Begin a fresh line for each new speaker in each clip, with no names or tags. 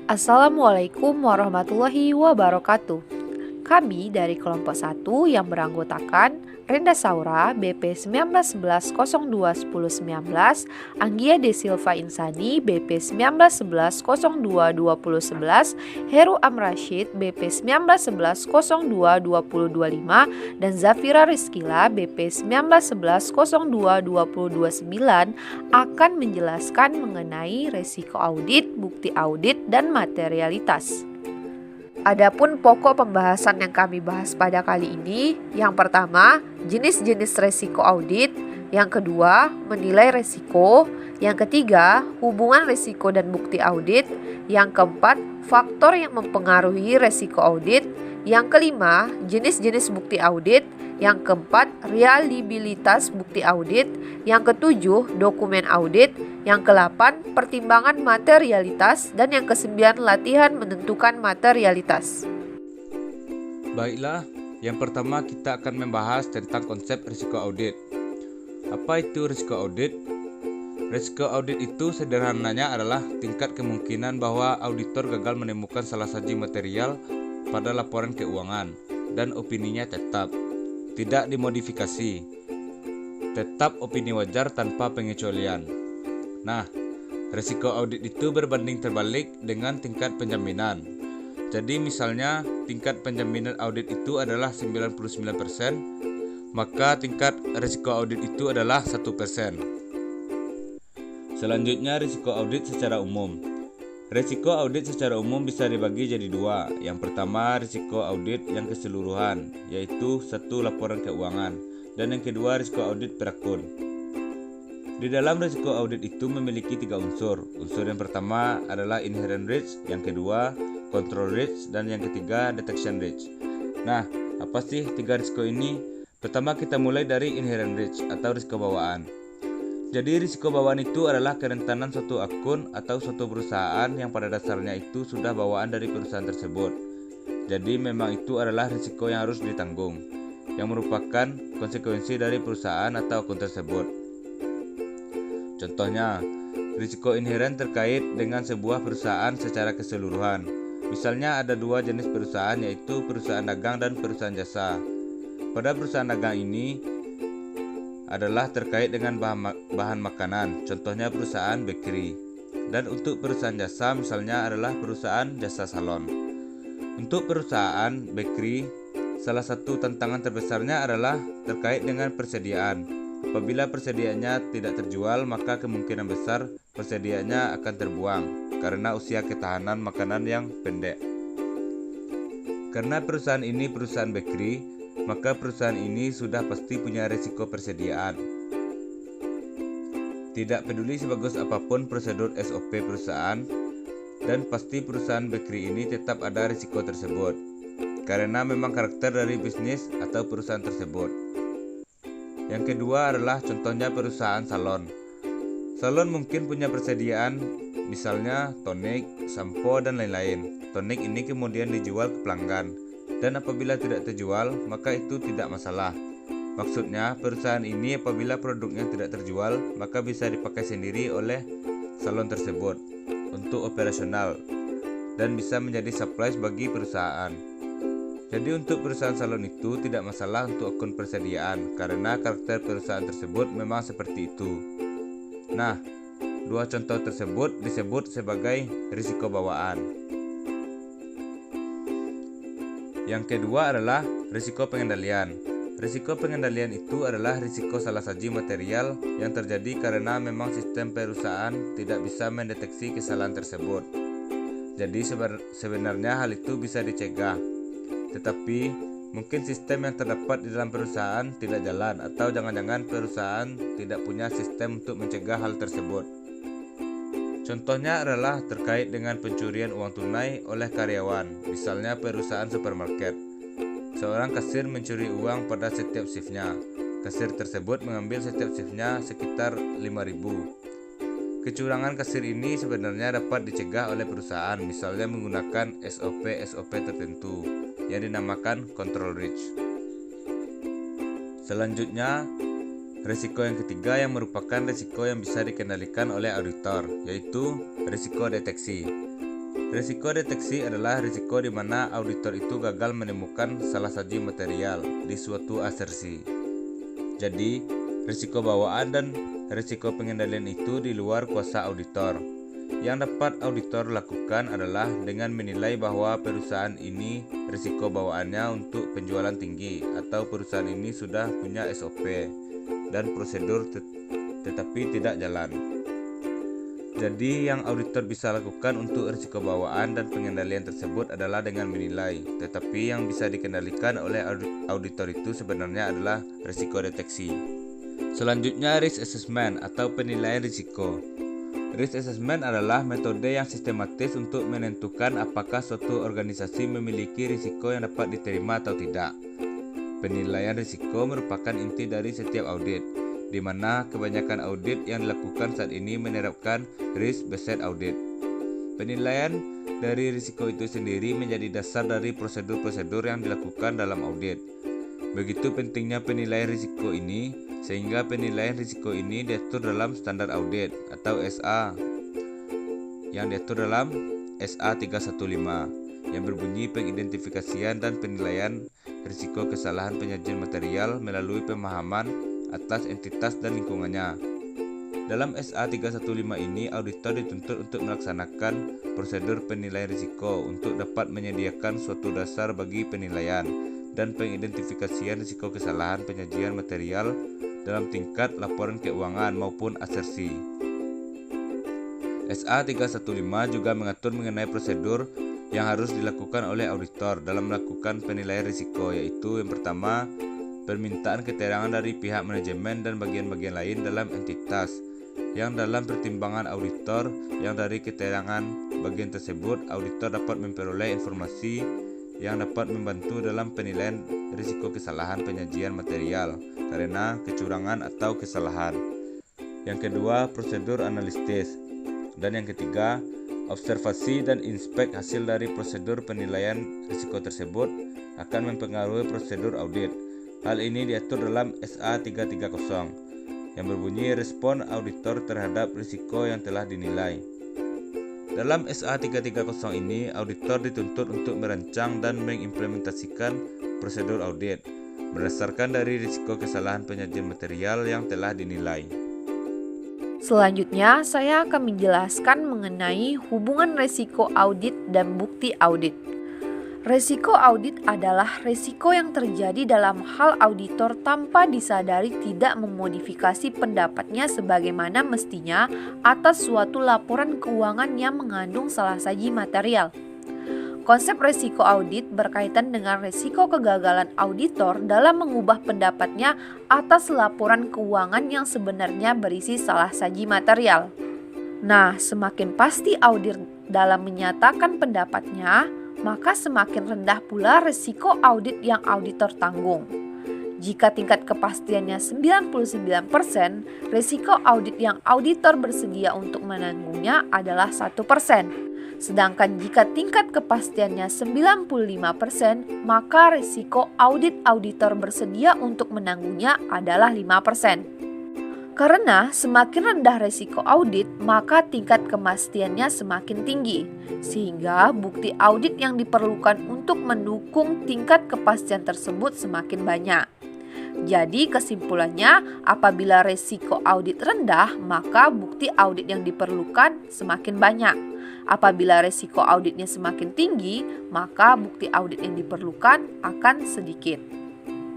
Assalamualaikum warahmatullahi wabarakatuh. Kami dari kelompok 1 yang beranggotakan Renda Saura BP 1911021019, Anggia De Silva Insani BP 1911022011, Heru Amrashid BP 1911022025, dan Zafira Rizkila BP 1911022029 akan menjelaskan mengenai resiko audit, bukti audit, dan materialitas. Adapun pokok pembahasan yang kami bahas pada kali ini, yang pertama, jenis-jenis resiko audit, yang kedua, menilai resiko, yang ketiga, hubungan resiko dan bukti audit, yang keempat, faktor yang mempengaruhi resiko audit, yang kelima, jenis-jenis bukti audit, yang keempat, reliabilitas bukti audit, yang ketujuh, dokumen audit, yang ke-8, pertimbangan materialitas, dan yang ke-9, latihan menentukan materialitas.
Baiklah, yang pertama kita akan membahas tentang konsep risiko audit. Apa itu risiko audit? Risiko audit itu sederhananya adalah tingkat kemungkinan bahwa auditor gagal menemukan salah satu material pada laporan keuangan dan opininya tetap, tidak dimodifikasi, tetap opini wajar tanpa pengecualian. Nah, risiko audit itu berbanding terbalik dengan tingkat penjaminan. Jadi misalnya tingkat penjaminan audit itu adalah 99%, maka tingkat risiko audit itu adalah 1%. Selanjutnya risiko audit secara umum. Risiko audit secara umum bisa dibagi jadi dua. Yang pertama risiko audit yang keseluruhan, yaitu satu laporan keuangan, dan yang kedua risiko audit per akun. Di dalam risiko audit itu memiliki tiga unsur. Unsur yang pertama adalah inherent risk, yang kedua control risk, dan yang ketiga detection risk. Nah, apa sih tiga risiko ini? Pertama kita mulai dari inherent risk atau risiko bawaan. Jadi risiko bawaan itu adalah kerentanan suatu akun atau suatu perusahaan yang pada dasarnya itu sudah bawaan dari perusahaan tersebut. Jadi memang itu adalah risiko yang harus ditanggung, yang merupakan konsekuensi dari perusahaan atau akun tersebut. Contohnya, risiko inherent terkait dengan sebuah perusahaan secara keseluruhan. Misalnya ada dua jenis perusahaan, yaitu perusahaan dagang dan perusahaan jasa. Pada perusahaan dagang ini adalah terkait dengan bahan makanan, contohnya perusahaan bakery. Dan untuk perusahaan jasa misalnya adalah perusahaan jasa salon. Untuk perusahaan bakery, salah satu tantangan terbesarnya adalah terkait dengan persediaan. Apabila persediaannya tidak terjual, maka kemungkinan besar persediaannya akan terbuang karena usia ketahanan makanan yang pendek. Karena perusahaan ini perusahaan bakery, maka perusahaan ini sudah pasti punya risiko persediaan. Tidak peduli sebagus apapun prosedur SOP perusahaan, dan pasti perusahaan bakery ini tetap ada risiko tersebut, karena memang karakter dari bisnis atau perusahaan tersebut. Yang kedua adalah contohnya perusahaan salon. Salon mungkin punya persediaan, misalnya tonik, sampo, dan lain-lain. Tonik ini kemudian dijual ke pelanggan, dan apabila tidak terjual, maka itu tidak masalah. Maksudnya, perusahaan ini apabila produknya tidak terjual, maka bisa dipakai sendiri oleh salon tersebut untuk operasional, dan bisa menjadi supply bagi perusahaan. Jadi untuk perusahaan salon itu tidak masalah untuk akun persediaan, karena karakter perusahaan tersebut memang seperti itu. Nah, dua contoh tersebut disebut sebagai risiko bawaan. Yang kedua adalah risiko pengendalian. Risiko pengendalian itu adalah risiko salah saji material yang terjadi karena memang sistem perusahaan tidak bisa mendeteksi kesalahan tersebut. Jadi sebenarnya hal itu bisa dicegah, tetapi mungkin sistem yang terdapat di dalam perusahaan tidak jalan, atau jangan-jangan perusahaan tidak punya sistem untuk mencegah hal tersebut. Contohnya adalah terkait dengan pencurian uang tunai oleh karyawan, misalnya perusahaan supermarket. Seorang kasir mencuri uang pada setiap shiftnya. Kasir tersebut mengambil setiap shiftnya sekitar 5.000. Kecurangan kasir ini sebenarnya dapat dicegah oleh perusahaan, misalnya menggunakan SOP tertentu yang dinamakan control risk. Selanjutnya, risiko yang ketiga yang merupakan risiko yang bisa dikendalikan oleh auditor, yaitu risiko deteksi. Risiko deteksi adalah risiko di mana auditor itu gagal menemukan salah saji material di suatu asersi. Jadi, risiko bawaan dan risiko pengendalian itu di luar kuasa auditor. Yang dapat auditor lakukan adalah dengan menilai bahwa perusahaan ini risiko bawaannya untuk penjualan tinggi atau perusahaan ini sudah punya SOP dan prosedur tetapi tidak jalan. Jadi yang auditor bisa lakukan untuk risiko bawaan dan pengendalian tersebut adalah dengan menilai, tetapi yang bisa dikendalikan oleh auditor itu sebenarnya adalah risiko deteksi. Selanjutnya, risk assessment atau penilaian risiko. Risk assessment adalah metode yang sistematis untuk menentukan apakah suatu organisasi memiliki risiko yang dapat diterima atau tidak. Penilaian risiko merupakan inti dari setiap audit, di mana kebanyakan audit yang dilakukan saat ini menerapkan risk-based audit. Penilaian dari risiko itu sendiri menjadi dasar dari prosedur-prosedur yang dilakukan dalam audit. Begitu pentingnya penilaian risiko ini, sehingga penilaian risiko ini diatur dalam standar audit atau SA yang diatur dalam SA 315 yang berbunyi pengidentifikasian dan penilaian risiko kesalahan penyajian material melalui pemahaman atas entitas dan lingkungannya. Dalam SA 315 ini, auditor dituntut untuk melaksanakan prosedur penilaian risiko untuk dapat menyediakan suatu dasar bagi penilaian dan pengidentifikasian risiko kesalahan penyajian material dalam tingkat laporan keuangan maupun asersi. SA 315 juga mengatur mengenai prosedur yang harus dilakukan oleh auditor dalam melakukan penilaian risiko, yaitu yang pertama, permintaan keterangan dari pihak manajemen dan bagian-bagian lain dalam entitas yang dalam pertimbangan auditor yang dari keterangan bagian tersebut auditor dapat memperoleh informasi yang dapat membantu dalam penilaian risiko kesalahan penyajian material karena kecurangan atau kesalahan. Yang kedua, prosedur analisis. Dan yang ketiga, observasi dan inspek hasil dari prosedur penilaian risiko tersebut akan mempengaruhi prosedur audit. Hal ini diatur dalam SA 330 yang berbunyi respon auditor terhadap risiko yang telah dinilai. Dalam SA 330 ini, auditor dituntut untuk merancang dan mengimplementasikan prosedur audit berdasarkan dari risiko kesalahan penyajian material yang telah dinilai.
Selanjutnya, saya akan menjelaskan mengenai hubungan risiko audit dan bukti audit. Resiko audit adalah resiko yang terjadi dalam hal auditor tanpa disadari tidak memodifikasi pendapatnya sebagaimana mestinya atas suatu laporan keuangan yang mengandung salah saji material. Konsep resiko audit berkaitan dengan resiko kegagalan auditor dalam mengubah pendapatnya atas laporan keuangan yang sebenarnya berisi salah saji material. Nah, semakin pasti audit dalam menyatakan pendapatnya, maka semakin rendah pula resiko audit yang auditor tanggung. Jika tingkat kepastiannya 99%, resiko audit yang auditor bersedia untuk menanggungnya adalah 1%. Sedangkan jika tingkat kepastiannya 95%, maka resiko audit auditor bersedia untuk menanggungnya adalah 5%. Karena semakin rendah resiko audit, maka tingkat kepastiannya semakin tinggi, sehingga bukti audit yang diperlukan untuk mendukung tingkat kepastian tersebut semakin banyak. Jadi kesimpulannya, apabila resiko audit rendah, maka bukti audit yang diperlukan semakin banyak. Apabila resiko auditnya semakin tinggi, maka bukti audit yang diperlukan akan sedikit.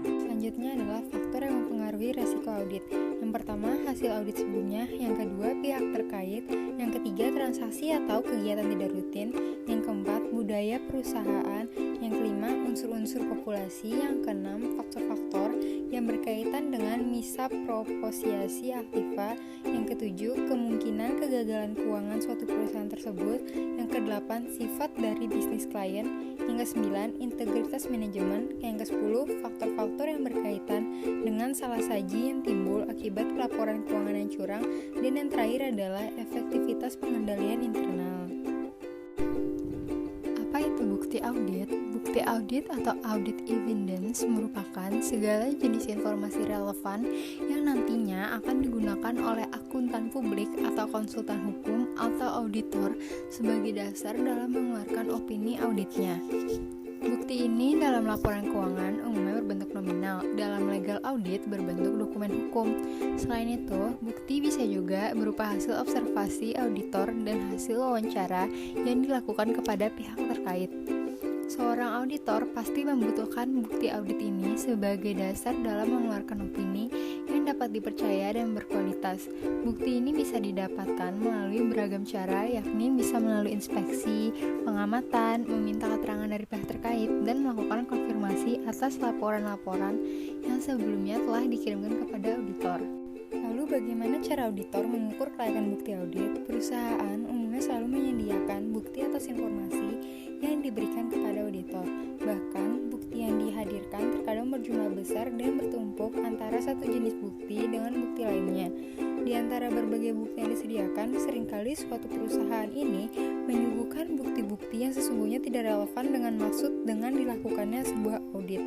Selanjutnya adalah faktor yang mempengaruhi resiko audit. Yang pertama, hasil audit sebelumnya. Yang kedua, pihak terkait. Yang ketiga, transaksi atau kegiatan tidak rutin. Yang keempat, budaya perusahaan. Yang kelima, unsur-unsur populasi. Yang keenam, faktor-faktor yang berkaitan dengan misaproposiasi aktiva. Yang ketujuh, kemungkinan kegagalan keuangan suatu perusahaan tersebut. Yang kedelapan, sifat dari bisnis klien. Yang kesembilan, integritas manajemen. Yang kesepuluh, faktor-faktor yang berkaitan dengan salah saji yang timbul akibat pelaporan keuangan yang curang. Dan yang terakhir adalah efektivitas pengendalian internal. Apa itu bukti Bukti audit atau audit evidence merupakan segala jenis informasi relevan yang nantinya akan digunakan oleh akuntan publik atau konsultan hukum atau auditor sebagai dasar dalam mengeluarkan opini auditnya. Bukti ini dalam laporan keuangan umumnya berbentuk nominal, dalam legal audit berbentuk dokumen hukum. Selain itu, bukti bisa juga berupa hasil observasi auditor dan hasil wawancara yang dilakukan kepada pihak terkait. Seorang auditor pasti membutuhkan bukti audit ini sebagai dasar dalam mengeluarkan opini yang dapat dipercaya dan berkualitas. Bukti ini bisa didapatkan melalui beragam cara, yakni bisa melalui inspeksi, pengamatan, meminta keterangan dari pihak terkait, dan melakukan konfirmasi atas laporan-laporan yang sebelumnya telah dikirimkan kepada auditor. Lalu bagaimana cara auditor mengukur kelayakan bukti audit? Perusahaan umumnya selalu menyediakan bukti atas informasi yang diberikan kepada auditor. Bahkan, bukti yang dihadirkan terkadang berjumlah besar dan bertumpuk antara satu jenis bukti dengan bukti lainnya. Di antara berbagai bukti yang disediakan, seringkali suatu perusahaan ini menyuguhkan bukti-bukti yang sesungguhnya tidak relevan dengan maksud dengan dilakukannya sebuah audit.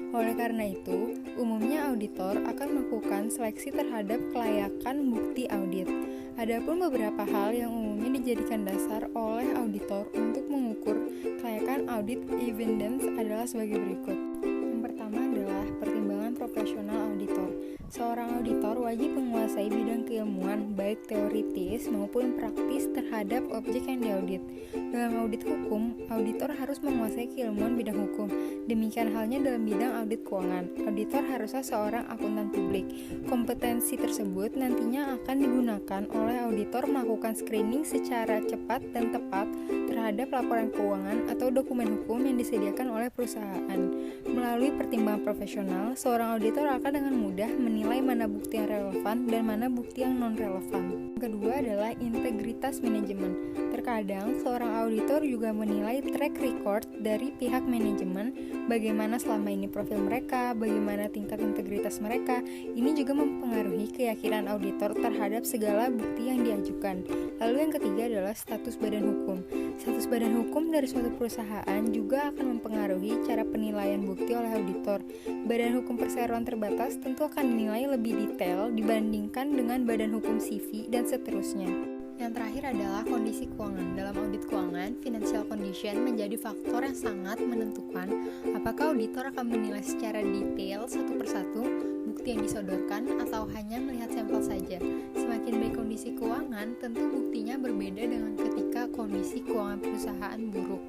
Oleh karena itu, umumnya auditor akan melakukan seleksi terhadap kelayakan bukti audit. Adapun beberapa hal yang umumnya dijadikan dasar oleh auditor untuk mengukur kelayakan audit evidence adalah sebagai berikut. Yang pertama adalah pertimbangan profesional auditor. Seorang auditor wajib menguasai bidang keilmuan baik teoritis maupun praktis terhadap objek yang diaudit. Dalam audit hukum, auditor harus menguasai keilmuan bidang hukum. Demikian halnya dalam bidang audit keuangan. Auditor haruslah seorang akuntan publik. Kompetensi tersebut nantinya akan digunakan oleh auditor melakukan screening secara cepat dan tepat terhadap laporan keuangan atau dokumen hukum yang disediakan oleh perusahaan. Melalui pertimbangan profesional, seorang auditor akan dengan mudah menilai mana bukti yang relevan dan mana bukti yang non-relevan. Kedua adalah integritas manajemen. Terkadang seorang auditor juga menilai track record dari pihak manajemen, bagaimana selama ini profil mereka, bagaimana tingkat integritas mereka. Ini juga mempengaruhi keyakinan auditor terhadap segala bukti yang diajukan. Lalu yang ketiga adalah status badan hukum. Status badan hukum dari suatu perusahaan juga akan mempengaruhi cara penilaian bukti oleh auditor. Badan hukum perseroan terbatas tentu akan dinilai lebih detail dibandingkan dengan badan hukum CV dan seterusnya. Yang terakhir adalah kondisi keuangan. Dalam audit keuangan, financial condition menjadi faktor yang sangat menentukan apakah auditor akan menilai secara detail satu persatu bukti yang disodorkan atau hanya melihat sampel saja. Semakin baik kondisi keuangan, tentu buktinya berbeda dengan ketika kondisi keuangan perusahaan buruk.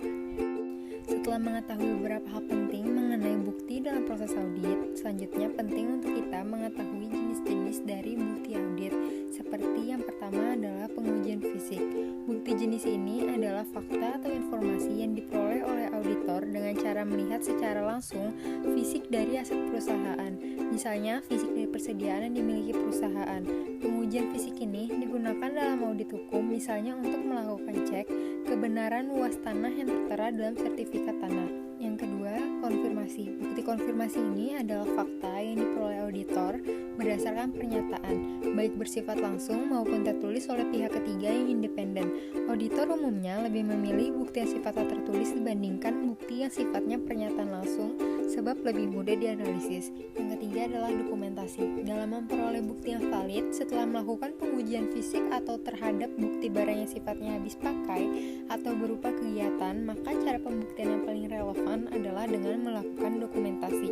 Setelah mengetahui beberapa hal penting mengenai bukti dalam proses audit, selanjutnya penting untuk kita mengetahui jenis-jenis dari bukti audit. Seperti yang pertama adalah pengujian fisik. Bukti jenis ini adalah fakta atau informasi yang diperoleh oleh auditor dengan cara melihat secara langsung fisik dari aset perusahaan. Misalnya, fisik dari persediaan yang dimiliki perusahaan. Pengujian fisik ini digunakan dalam audit hukum, misalnya untuk melakukan cek kebenaran luas tanah yang tertera dalam sertifikat tanah. Yang kedua, konfirmasi. Bukti konfirmasi ini adalah fakta yang diperoleh auditor berdasarkan pernyataan, baik bersifat langsung maupun tertulis oleh pihak ketiga yang independen. Auditor umumnya lebih memilih bukti yang sifatnya tertulis dibandingkan bukti yang sifatnya pernyataan langsung, sebab lebih mudah dianalisis. Yang ketiga adalah dokumentasi. Dalam memperoleh bukti yang valid, setelah melakukan pengujian fisik atau terhadap bukti barang yang sifatnya habis pakai atau berupa kegiatan, maka cara pembuktian yang paling relevan adalah dengan melakukan dokumentasi.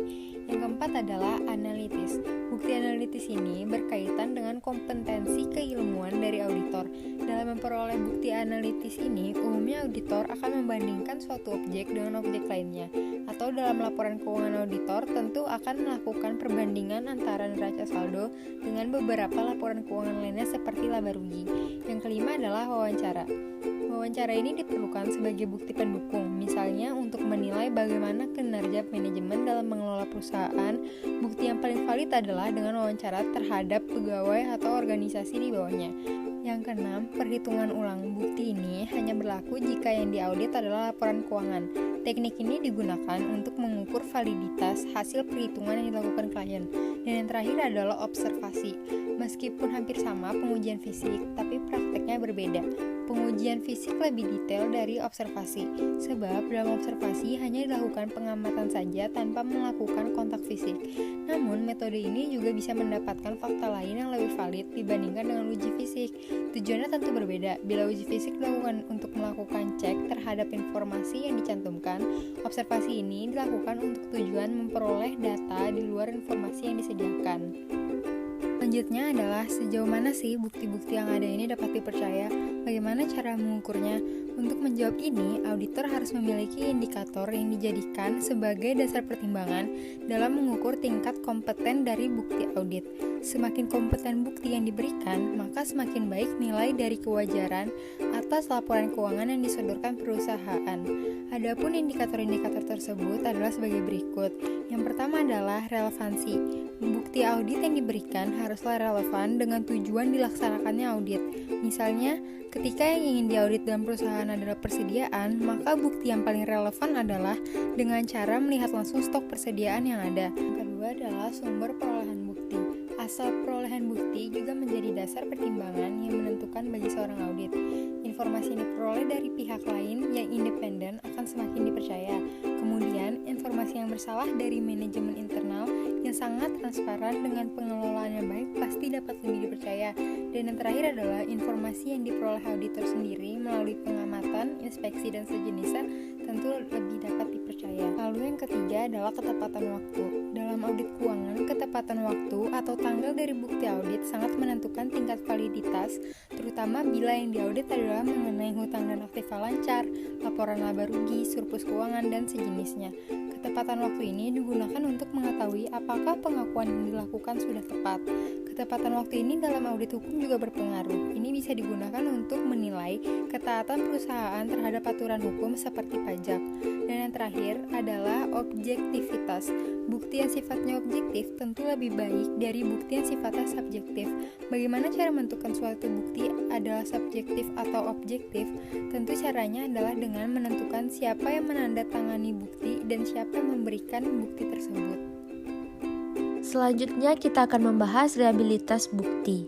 Yang keempat adalah analitis. Bukti analitis ini berkaitan dengan kompetensi keilmuan dari auditor. Dalam memperoleh bukti analitis ini, umumnya auditor akan membandingkan suatu objek dengan objek lainnya. Atau dalam laporan keuangan auditor tentu akan melakukan perbandingan antara neraca saldo dengan beberapa laporan keuangan lainnya seperti laba rugi. Yang kelima adalah wawancara. Wawancara ini diperlukan sebagai bukti pendukung, misalnya untuk menilai bagaimana kinerja manajemen dalam mengelola perusahaan. Bukti yang paling valid adalah dengan wawancara terhadap pegawai atau organisasi di bawahnya. Yang keenam, perhitungan ulang. Bukti ini hanya berlaku jika yang diaudit adalah laporan keuangan. Teknik ini digunakan untuk mengukur validitas hasil perhitungan yang dilakukan klien. Dan yang terakhir adalah observasi. Meskipun hampir sama pengujian fisik, tapi prakteknya berbeda. pengujian fisik lebih detail dari observasi, sebab dalam observasi hanya dilakukan pengamatan saja tanpa melakukan kontak fisik. Namun, metode ini juga bisa mendapatkan fakta lain yang lebih valid dibandingkan dengan uji fisik. Tujuannya tentu berbeda. Bila uji fisik dilakukan untuk melakukan cek terhadap informasi yang dicantumkan, observasi ini dilakukan untuk tujuan memperoleh data di luar informasi yang disediakan. Selanjutnya adalah sejauh mana sih bukti-bukti yang ada ini dapat dipercaya? Bagaimana cara mengukurnya? Untuk menjawab ini, auditor harus memiliki indikator yang dijadikan sebagai dasar pertimbangan dalam mengukur tingkat kompeten dari bukti audit. Semakin kompeten bukti yang diberikan, maka semakin baik nilai dari kewajaran atas laporan keuangan yang disodorkan perusahaan. Adapun indikator-indikator tersebut adalah sebagai berikut. Yang pertama adalah relevansi. Bukti audit yang diberikan haruslah relevan dengan tujuan dilaksanakannya audit. Misalnya, ketika yang ingin diaudit dalam perusahaan adalah persediaan, maka bukti yang paling relevan adalah dengan cara melihat langsung stok persediaan yang ada. Yang kedua adalah sumber perolehan bukti. Asal perolehan bukti juga menjadi dasar pertimbangan yang menentukan bagi seorang audit. Informasi yang diperoleh dari pihak lain yang independen akan semakin dipercaya. Kemudian, informasi yang bersalah dari manajemen internal yang sangat transparan dengan pengelolaan yang baik pasti dapat lebih dipercaya. Dan yang terakhir adalah informasi yang diperoleh auditor sendiri melalui pengamatan, inspeksi, dan sejenisnya tentu lebih dapat dipercaya. Lalu yang ketiga adalah ketepatan waktu. Dalam audit keuangan, ketepatan waktu atau tanggal dari bukti audit sangat menentukan tingkat validitas, terutama bila yang diaudit adalah mengenai hutang dan aktiva lancar, laporan laba rugi, surplus keuangan, dan sejenisnya. Ketepatan waktu ini digunakan untuk mengetahui apakah pengakuan yang dilakukan sudah tepat. Ketepatan waktu ini dalam audit hukum juga berpengaruh. Ini bisa digunakan untuk menilai ketaatan perusahaan terhadap aturan hukum seperti pajak. Dan yang terakhir adalah objektivitas. Bukti yang sifatnya objektif tentu lebih baik dari bukti yang sifatnya subjektif. Bagaimana cara menentukan suatu bukti adalah subjektif atau objektif? Tentu caranya adalah dengan menentukan siapa yang menandatangani bukti dan siapa yang memberikan bukti tersebut.
Selanjutnya kita akan membahas reliabilitas bukti.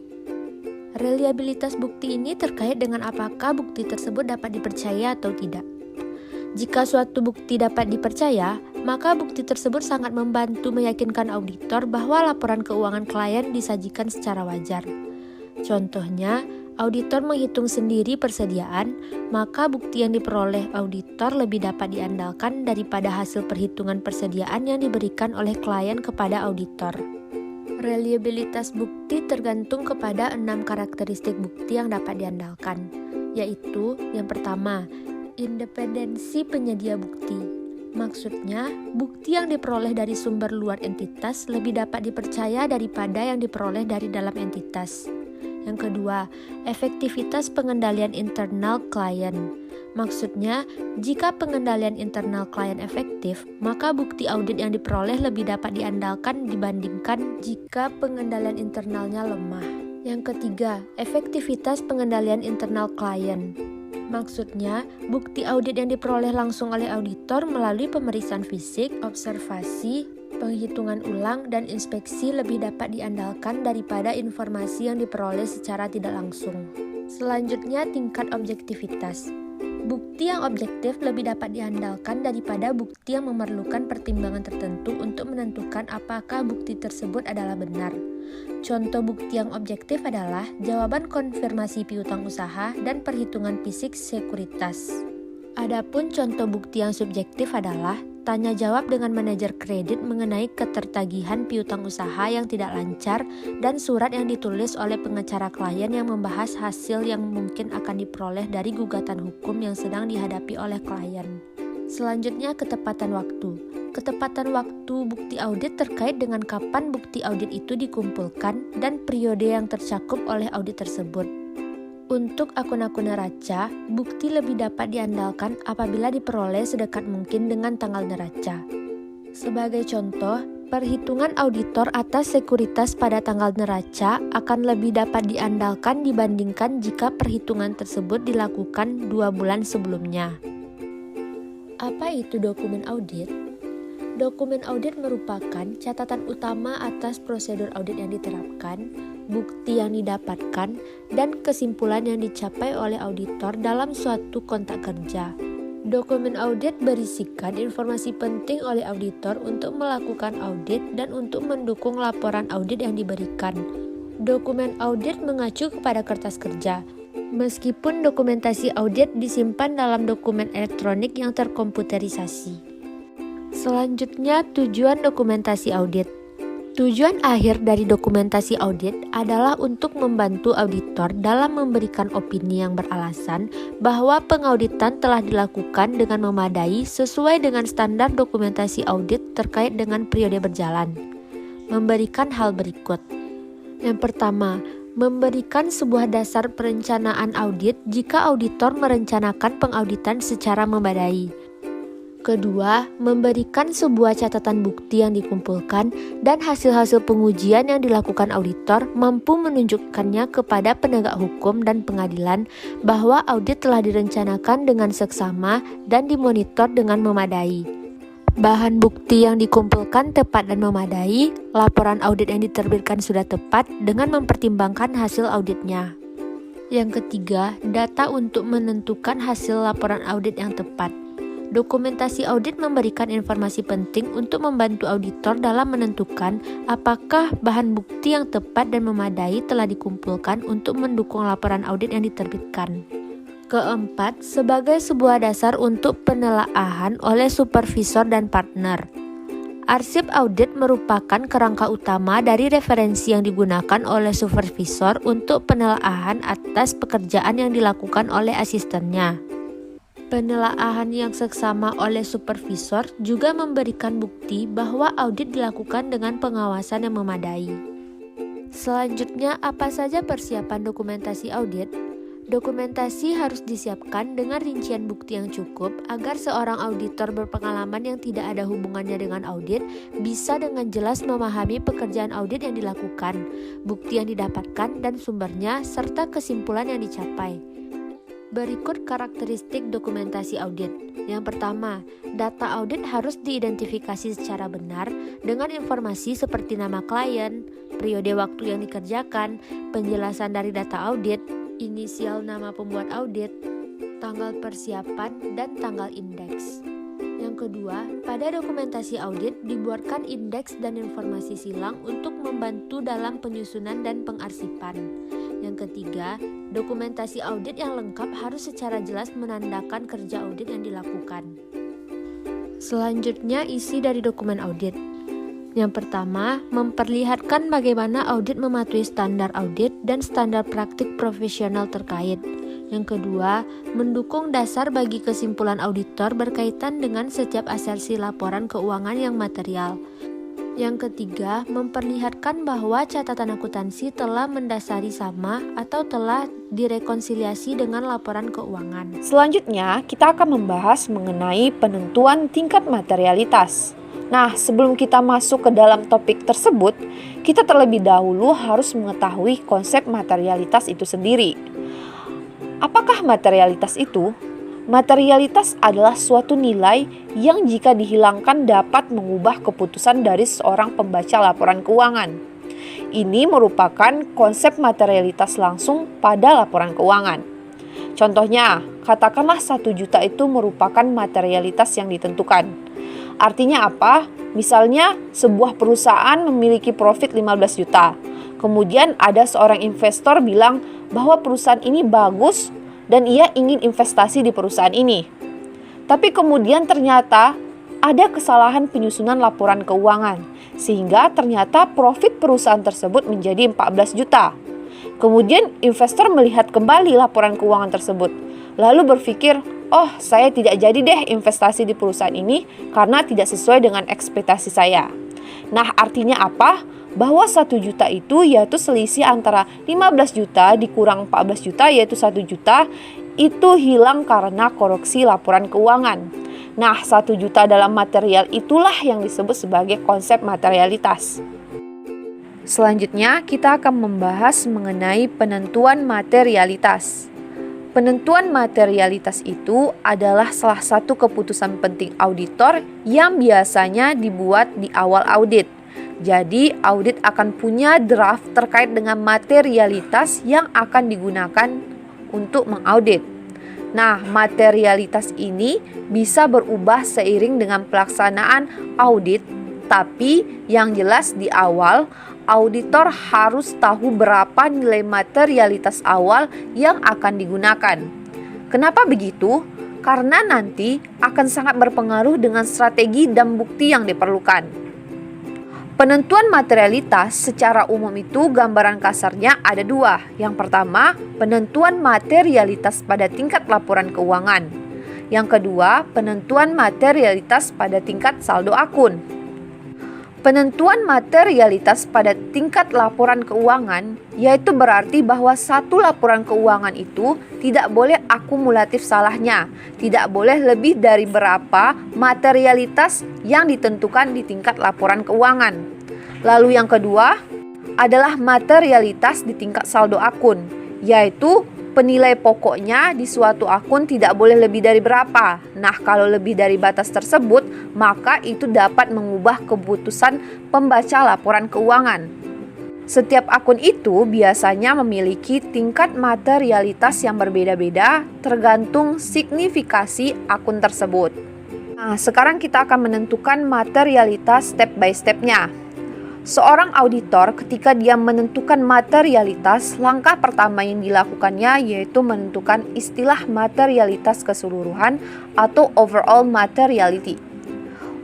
Reliabilitas bukti ini terkait dengan apakah bukti tersebut dapat dipercaya atau tidak. Jika suatu bukti dapat dipercaya, maka bukti tersebut sangat membantu meyakinkan auditor bahwa laporan keuangan klien disajikan secara wajar. Contohnya, auditor menghitung sendiri persediaan, maka bukti yang diperoleh auditor lebih dapat diandalkan daripada hasil perhitungan persediaan yang diberikan oleh klien kepada auditor. Reliabilitas bukti tergantung kepada 6 karakteristik bukti yang dapat diandalkan, yaitu yang pertama, independensi penyedia bukti. Maksudnya, bukti yang diperoleh dari sumber luar entitas lebih dapat dipercaya daripada yang diperoleh dari dalam entitas. Yang kedua, efektivitas pengendalian internal klien. Maksudnya, jika pengendalian internal klien efektif, maka bukti audit yang diperoleh lebih dapat diandalkan dibandingkan jika pengendalian internalnya lemah. Yang ketiga, efektivitas pengendalian internal klien. Maksudnya, bukti audit yang diperoleh langsung oleh auditor melalui pemeriksaan fisik, observasi, penghitungan ulang, dan inspeksi lebih dapat diandalkan daripada informasi yang diperoleh secara tidak langsung. Selanjutnya, tingkat objektivitas. Bukti yang objektif lebih dapat diandalkan daripada bukti yang memerlukan pertimbangan tertentu untuk menentukan apakah bukti tersebut adalah benar. Contoh bukti yang objektif adalah jawaban konfirmasi piutang usaha dan perhitungan fisik sekuritas. Adapun contoh bukti yang subjektif adalah tanya jawab dengan manajer kredit mengenai ketertagihan piutang usaha yang tidak lancar dan surat yang ditulis oleh pengacara klien yang membahas hasil yang mungkin akan diperoleh dari gugatan hukum yang sedang dihadapi oleh klien. Selanjutnya, ketepatan waktu. Ketepatan waktu bukti audit terkait dengan kapan bukti audit itu dikumpulkan dan periode yang tercakup oleh audit tersebut. Untuk akun-akun neraca, bukti lebih dapat diandalkan apabila diperoleh sedekat mungkin dengan tanggal neraca. Sebagai contoh, perhitungan auditor atas sekuritas pada tanggal neraca akan lebih dapat diandalkan dibandingkan jika perhitungan tersebut dilakukan 2 bulan sebelumnya. Apa itu dokumen audit? Dokumen audit merupakan catatan utama atas prosedur audit yang diterapkan, bukti yang didapatkan, dan kesimpulan yang dicapai oleh auditor dalam suatu kontrak kerja. Dokumen audit berisikan informasi penting oleh auditor untuk melakukan audit dan untuk mendukung laporan audit yang diberikan. Dokumen audit mengacu kepada kertas kerja. Meskipun dokumentasi audit disimpan dalam dokumen elektronik yang terkomputerisasi. Selanjutnya, tujuan dokumentasi audit. Tujuan akhir dari dokumentasi audit adalah untuk membantu auditor dalam memberikan opini yang beralasan bahwa pengauditan telah dilakukan dengan memadai sesuai dengan standar dokumentasi audit terkait dengan periode berjalan. Memberikan hal berikut. Yang pertama, memberikan sebuah dasar perencanaan audit jika auditor merencanakan pengauditan secara memadai. Kedua, memberikan sebuah catatan bukti yang dikumpulkan dan hasil-hasil pengujian yang dilakukan auditor mampu menunjukkannya kepada penegak hukum dan pengadilan bahwa audit telah direncanakan dengan seksama dan dimonitor dengan memadai. Bahan bukti yang dikumpulkan tepat dan memadai, laporan audit yang diterbitkan sudah tepat dengan mempertimbangkan hasil auditnya. Yang ketiga, data untuk menentukan hasil laporan audit yang tepat. Dokumentasi audit memberikan informasi penting untuk membantu auditor dalam menentukan apakah bahan bukti yang tepat dan memadai telah dikumpulkan untuk mendukung laporan audit yang diterbitkan. Keempat, sebagai sebuah dasar untuk penelaahan oleh supervisor dan partner. Arsip audit merupakan kerangka utama dari referensi yang digunakan oleh supervisor untuk penelaahan atas pekerjaan yang dilakukan oleh asistennya. Penelaahan yang seksama oleh supervisor juga memberikan bukti bahwa audit dilakukan dengan pengawasan yang memadai. Selanjutnya, apa saja persiapan dokumentasi audit? Dokumentasi harus disiapkan dengan rincian bukti yang cukup agar seorang auditor berpengalaman yang tidak ada hubungannya dengan audit bisa dengan jelas memahami pekerjaan audit yang dilakukan, bukti yang didapatkan dan sumbernya, serta kesimpulan yang dicapai. Berikut karakteristik dokumentasi audit. Yang pertama, data audit harus diidentifikasi secara benar dengan informasi seperti nama klien, periode waktu yang dikerjakan, penjelasan dari data audit, inisial nama pembuat audit, tanggal persiapan, dan tanggal indeks. Yang kedua, pada dokumentasi audit dibuatkan indeks dan informasi silang untuk membantu dalam penyusunan dan pengarsipan. Yang ketiga, dokumentasi audit yang lengkap harus secara jelas menandakan kerja audit yang dilakukan. Selanjutnya, isi dari dokumen audit. Yang pertama, memperlihatkan bagaimana audit mematuhi standar audit dan standar praktik profesional terkait. Yang kedua, mendukung dasar bagi kesimpulan auditor berkaitan dengan setiap asersi laporan keuangan yang material. Yang ketiga, memperlihatkan bahwa catatan akuntansi telah mendasari sama atau telah direkonsiliasi dengan laporan keuangan.
Selanjutnya, kita akan membahas mengenai penentuan tingkat materialitas. Nah, sebelum kita masuk ke dalam topik tersebut, kita terlebih dahulu harus mengetahui konsep materialitas itu sendiri. Apakah materialitas itu? Materialitas adalah suatu nilai yang jika dihilangkan dapat mengubah keputusan dari seorang pembaca laporan keuangan. Ini merupakan konsep materialitas langsung pada laporan keuangan. Contohnya, katakanlah 1 juta itu merupakan materialitas yang ditentukan. Artinya apa? Misalnya sebuah perusahaan memiliki profit 15 juta. Kemudian ada seorang investor bilang bahwa perusahaan ini bagus dan ia ingin investasi di perusahaan ini. Tapi kemudian ternyata ada kesalahan penyusunan laporan keuangan, sehingga ternyata profit perusahaan tersebut menjadi 14 juta. Kemudian investor melihat kembali laporan keuangan tersebut, lalu berpikir, oh saya tidak jadi deh investasi di perusahaan ini karena tidak sesuai dengan ekspektasi saya. Nah, artinya apa? Bahwa 1 juta itu yaitu selisih antara 15 juta dikurang 14 juta yaitu 1 juta itu hilang karena koreksi laporan keuangan. Nah, 1 juta dalam material itulah yang disebut sebagai konsep materialitas.
Selanjutnya, kita akan membahas mengenai penentuan materialitas. Penentuan materialitas itu adalah salah satu keputusan penting auditor yang biasanya dibuat di awal audit. Jadi, audit akan punya draft terkait dengan materialitas yang akan digunakan untuk mengaudit. Nah, materialitas ini bisa berubah seiring dengan pelaksanaan audit, tapi yang jelas di awal, auditor harus tahu berapa nilai materialitas awal yang akan digunakan. Kenapa begitu? Karena nanti akan sangat berpengaruh dengan strategi dan bukti yang diperlukan. Penentuan materialitas secara umum itu gambaran kasarnya ada dua. Yang pertama, penentuan materialitas pada tingkat laporan keuangan. Yang kedua, penentuan materialitas pada tingkat saldo akun. Penentuan materialitas pada tingkat laporan keuangan yaitu berarti bahwa satu laporan keuangan itu tidak boleh akumulatif salahnya, tidak boleh lebih dari berapa materialitas yang ditentukan di tingkat laporan keuangan. Lalu yang kedua adalah materialitas di tingkat saldo akun, yaitu penilai pokoknya di suatu akun tidak boleh lebih dari berapa. Nah, kalau lebih dari batas tersebut, maka itu dapat mengubah keputusan pembaca laporan keuangan. Setiap akun itu biasanya memiliki tingkat materialitas yang berbeda-beda tergantung signifikasi akun tersebut. Nah, sekarang kita akan menentukan materialitas step by step-nya. Seorang auditor ketika dia menentukan materialitas, langkah pertama yang dilakukannya yaitu menentukan istilah materialitas keseluruhan atau overall materiality.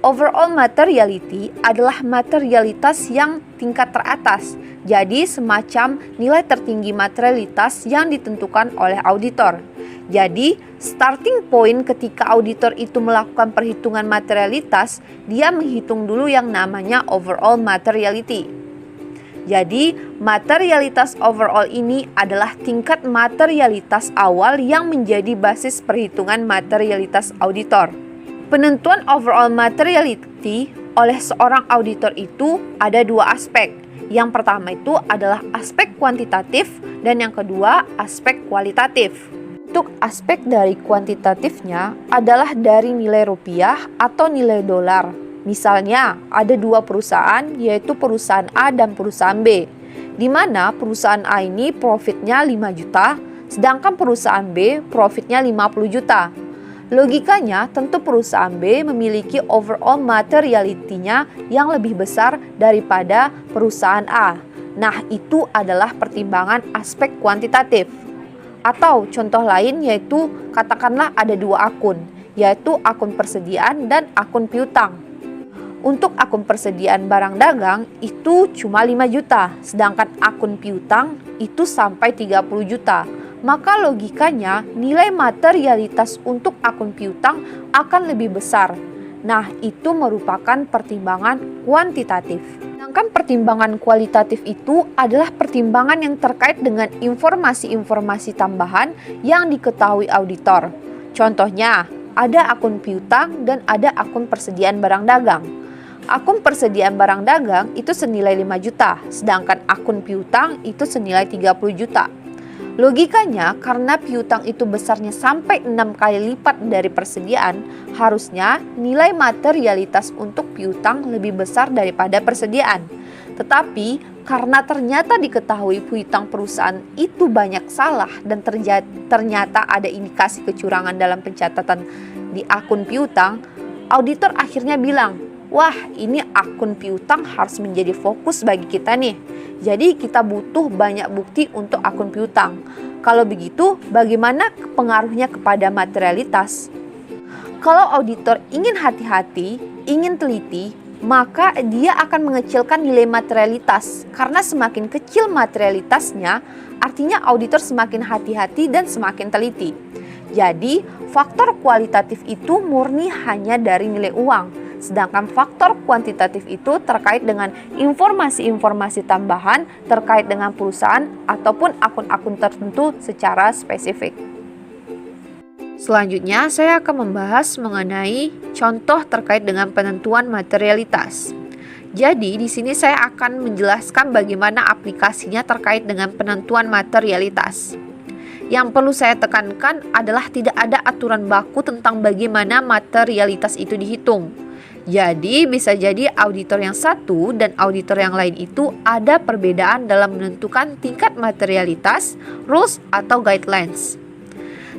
Overall materiality adalah materialitas yang tingkat teratas, jadi semacam nilai tertinggi materialitas yang ditentukan oleh auditor. Jadi, starting point ketika auditor itu melakukan perhitungan materialitas, dia menghitung dulu yang namanya overall materiality. Jadi, materialitas overall ini adalah tingkat materialitas awal yang menjadi basis perhitungan materialitas auditor. Penentuan overall materiality oleh seorang auditor itu ada dua aspek. Yang pertama itu adalah aspek kuantitatif dan yang kedua aspek kualitatif. Untuk aspek dari kuantitatifnya adalah dari nilai rupiah atau nilai dolar. Misalnya ada dua perusahaan yaitu perusahaan A dan perusahaan B, di mana perusahaan A ini profitnya 5 juta, sedangkan perusahaan B profitnya 50 juta. Logikanya tentu perusahaan B memiliki overall materiality-nya yang lebih besar daripada perusahaan A. Nah, itu adalah pertimbangan aspek kuantitatif. Atau contoh lain yaitu katakanlah ada dua akun, yaitu akun persediaan dan akun piutang. Untuk akun persediaan barang dagang itu cuma 5 juta, sedangkan akun piutang itu sampai 30 juta. Maka logikanya nilai materialitas untuk akun piutang akan lebih besar. Nah, itu merupakan pertimbangan kuantitatif. Sedangkan pertimbangan kualitatif itu adalah pertimbangan yang terkait dengan informasi-informasi tambahan yang diketahui auditor. Contohnya, ada akun piutang dan ada akun persediaan barang dagang. Akun persediaan barang dagang itu senilai 5 juta, sedangkan akun piutang itu senilai 30 juta. Logikanya, karena piutang itu besarnya sampai 6 kali lipat dari persediaan, harusnya nilai materialitas untuk piutang lebih besar daripada persediaan. Tetapi, karena ternyata diketahui piutang perusahaan itu banyak salah dan ternyata ada indikasi kecurangan dalam pencatatan di akun piutang, auditor akhirnya bilang, wah, ini akun piutang harus menjadi fokus bagi kita nih. Jadi kita butuh banyak bukti untuk akun piutang. Kalau begitu, bagaimana pengaruhnya kepada materialitas? Kalau auditor ingin hati-hati, ingin teliti, maka dia akan mengecilkan nilai materialitas. Karena semakin kecil materialitasnya, artinya auditor semakin hati-hati dan semakin teliti. Jadi, faktor kualitatif itu murni hanya dari nilai uang. Sedangkan faktor kuantitatif itu terkait dengan informasi-informasi tambahan terkait dengan perusahaan ataupun akun-akun tertentu secara spesifik. Selanjutnya, saya akan membahas mengenai contoh terkait dengan penentuan materialitas. Jadi, di sini saya akan menjelaskan bagaimana aplikasinya terkait dengan penentuan materialitas. Yang perlu saya tekankan adalah tidak ada aturan baku tentang bagaimana materialitas itu dihitung. Jadi bisa jadi auditor yang satu dan auditor yang lain itu ada perbedaan dalam menentukan tingkat materialitas, rules atau guidelines.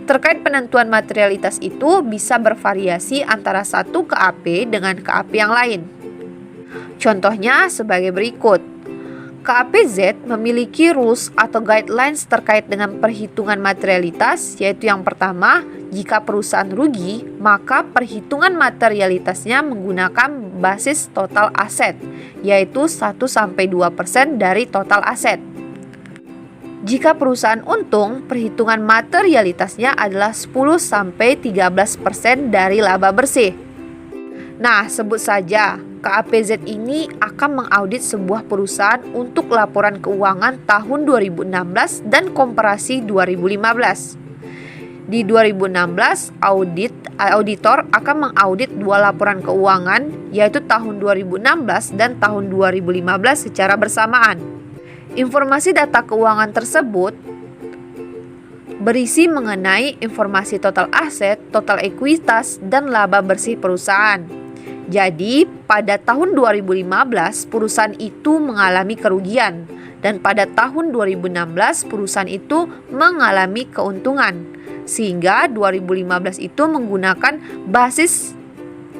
Terkait penentuan materialitas itu bisa bervariasi antara satu KAP dengan KAP yang lain. Contohnya sebagai berikut. KAP Z memiliki rules atau guidelines terkait dengan perhitungan materialitas, yaitu yang pertama, jika perusahaan rugi, maka perhitungan materialitasnya menggunakan basis total aset, yaitu 1-2% dari total aset. Jika perusahaan untung, perhitungan materialitasnya adalah 10-13% dari laba bersih. Nah, sebut saja KAPZ ini akan mengaudit sebuah perusahaan untuk laporan keuangan tahun 2016 dan komparasi 2015. Di 2016, auditor akan mengaudit dua laporan keuangan, yaitu tahun 2016 dan tahun 2015 secara bersamaan. Informasi data keuangan tersebut berisi mengenai informasi total aset, total ekuitas, dan laba bersih perusahaan. Jadi, pada tahun 2015 perusahaan itu mengalami kerugian dan pada tahun 2016 perusahaan itu mengalami keuntungan. Sehingga 2015 itu menggunakan basis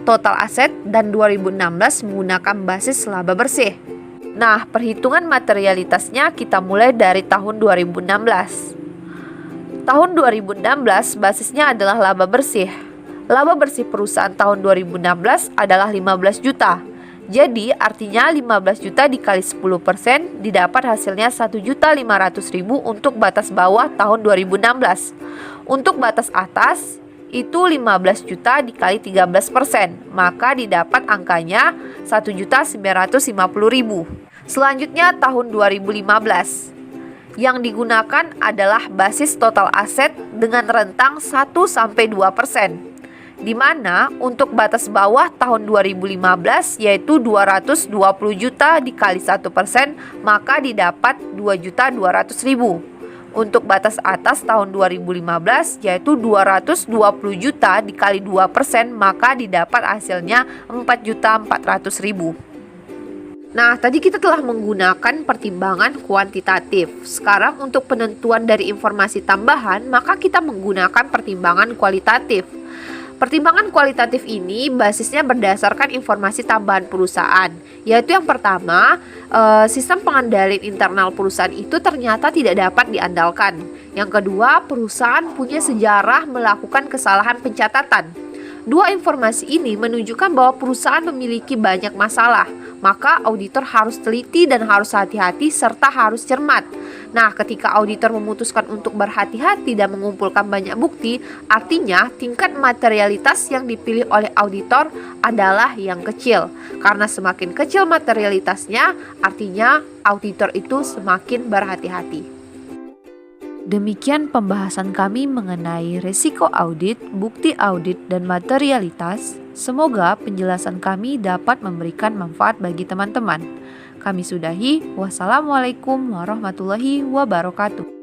total aset dan 2016 menggunakan basis laba bersih. Nah, perhitungan materialitasnya kita mulai dari tahun 2016. Tahun 2016 basisnya adalah laba bersih. Laba bersih perusahaan tahun 2016 adalah 15 juta. Jadi artinya 15 juta dikali 10% didapat hasilnya 1.500.000 untuk batas bawah tahun 2016. Untuk batas atas itu 15 juta dikali 13%, maka didapat angkanya 1.950.000. Selanjutnya tahun 2015. Yang digunakan adalah basis total aset dengan rentang 1-2%. Di mana untuk batas bawah tahun 2015 yaitu 220 juta dikali 1%, maka didapat 2.200.000. Untuk batas atas tahun 2015 yaitu 220 juta dikali 2%, maka didapat hasilnya 4.400.000. Nah, tadi kita telah menggunakan pertimbangan kuantitatif. Sekarang untuk penentuan dari informasi tambahan, maka kita menggunakan pertimbangan kualitatif. Pertimbangan kualitatif ini basisnya berdasarkan informasi tambahan perusahaan, yaitu yang pertama, sistem pengendalian internal perusahaan itu ternyata tidak dapat diandalkan. Yang kedua, perusahaan punya sejarah melakukan kesalahan pencatatan. Dua informasi ini menunjukkan bahwa perusahaan memiliki banyak masalah, maka auditor harus teliti dan harus hati-hati serta harus cermat. Nah, ketika auditor memutuskan untuk berhati-hati dan mengumpulkan banyak bukti, artinya tingkat materialitas yang dipilih oleh auditor adalah yang kecil. Karena semakin kecil materialitasnya, artinya auditor itu semakin berhati-hati. Demikian pembahasan kami mengenai risiko audit, bukti audit, dan materialitas. Semoga penjelasan kami dapat memberikan manfaat bagi teman-teman. Kami sudahi. Wassalamualaikum warahmatullahi wabarakatuh.